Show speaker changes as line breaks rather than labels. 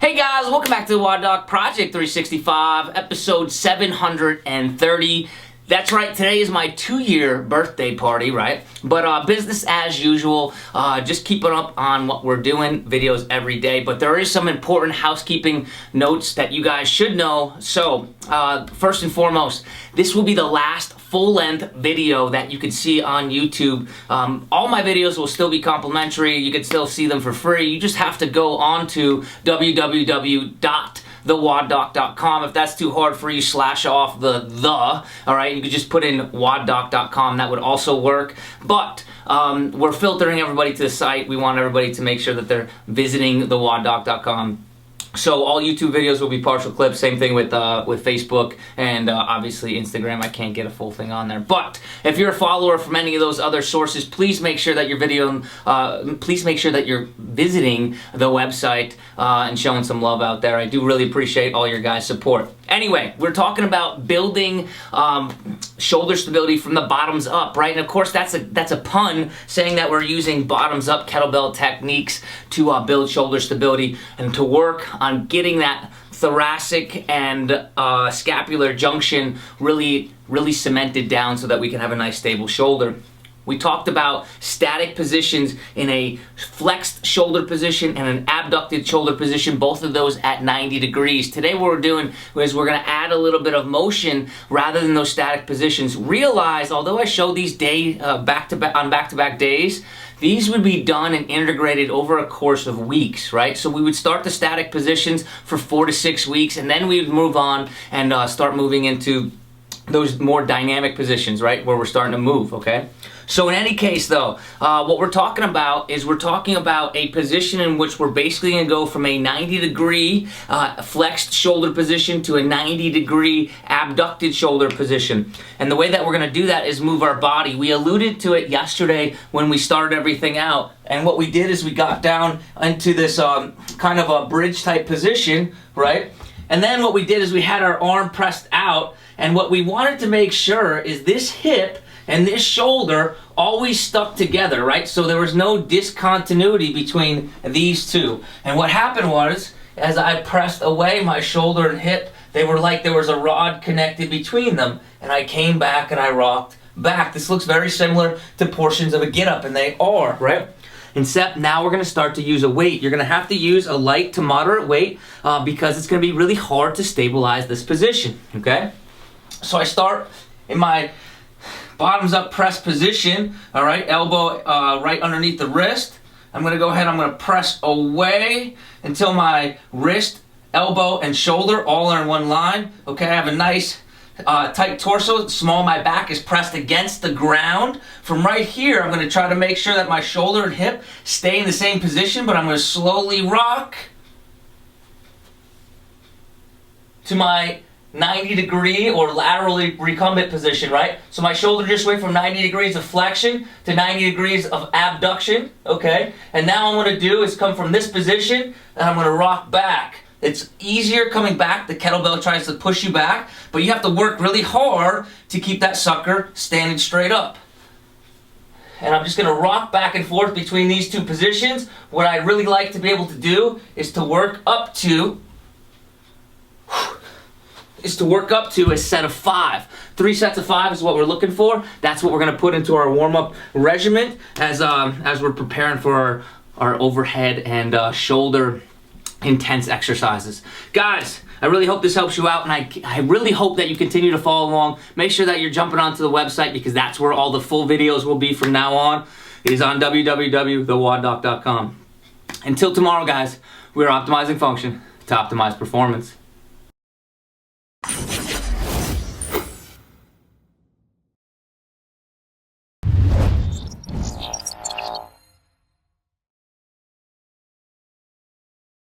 Hey guys, welcome back to the WODdoc Project 365, episode 730. That's right, today is my 2-year birthday party, right? But business as usual, just keeping up on what we're doing, videos every day. But there is some important housekeeping notes that you guys should know. So, first and foremost, this will be the last full-length video that you can see on YouTube. All my videos will still be complimentary. You can still see them for free. You just have to go on to www.WODdoc.com. If that's too hard for you, slash off the, alright? You could just put in WODdoc.com. That would also work. But we're filtering everybody to the site. We want everybody to make sure that they're visiting the WODdoc.com. So all YouTube videos will be partial clips. Same thing with Facebook and obviously Instagram. I can't get a full thing on there. But if you're a follower from any of those other sources, please make sure that you're please make sure that you're visiting the website and showing some love out there. I do really appreciate all your guys' support. Anyway, we're talking about building shoulder stability from the bottoms up, right? And of course, that's a pun saying that we're using bottoms up kettlebell techniques to build shoulder stability and to work on getting that thoracic and scapular junction really cemented down so that we can have a nice stable shoulder. We talked about static positions in a flexed shoulder position and an abducted shoulder position, both of those at 90 degrees. Today what we're doing is we're going to add a little bit of motion rather than those static positions. Realize, although I show these back-to-back days, these would be done and integrated over a course of weeks, right? So we would start the static positions for 4 to 6 weeks, and then we would move on and start moving into those more dynamic positions, right, where we're starting to move, okay? So in any case, though, what we're talking about is we're talking about a position in which we're basically going to go from a 90-degree flexed shoulder position to a 90-degree abducted shoulder position. And the way that we're going to do that is move our body. We alluded to it yesterday when we started everything out. And what we did is we got down into this kind of a bridge-type position, right? And then what we did is we had our arm pressed out. And what we wanted to make sure is this hip and this shoulder always stuck together, right? So there was no discontinuity between these two. And what happened was, as I pressed away my shoulder and hip, they were like there was a rod connected between them. And I came back and I rocked back. This looks very similar to portions of a get-up, and they are, right? Except now we're going to start to use a weight. You're going to have to use a light to moderate weight because it's going to be really hard to stabilize this position, okay? So I start in my bottoms up press position, all right, elbow right underneath the wrist. I'm going to go ahead, I'm going to press away until my wrist, elbow, and shoulder all are in one line. Okay, I have a nice tight torso, small, my back is pressed against the ground. From right here, I'm going to try to make sure that my shoulder and hip stay in the same position, but I'm going to slowly rock to my 90-degree or laterally recumbent position, right? So my shoulder just went from 90 degrees of flexion to 90 degrees of abduction, okay? And now what I'm going to do is come from this position and I'm going to rock back. It's easier coming back. The kettlebell tries to push you back, but you have to work really hard to keep that sucker standing straight up. And I'm just going to rock back and forth between these two positions. What I really like to be able to do is to work up to a set of 5. 3 sets of 5 is what we're looking for. That's what we're going to put into our warm-up regimen as we're preparing for our overhead and shoulder intense exercises. Guys, I really hope this helps you out, and I really hope that you continue to follow along. Make sure that you're jumping onto the website because that's where all the full videos will be from now on. It is on www.WODdoc.com. Until tomorrow, guys, we're optimizing function to optimize performance.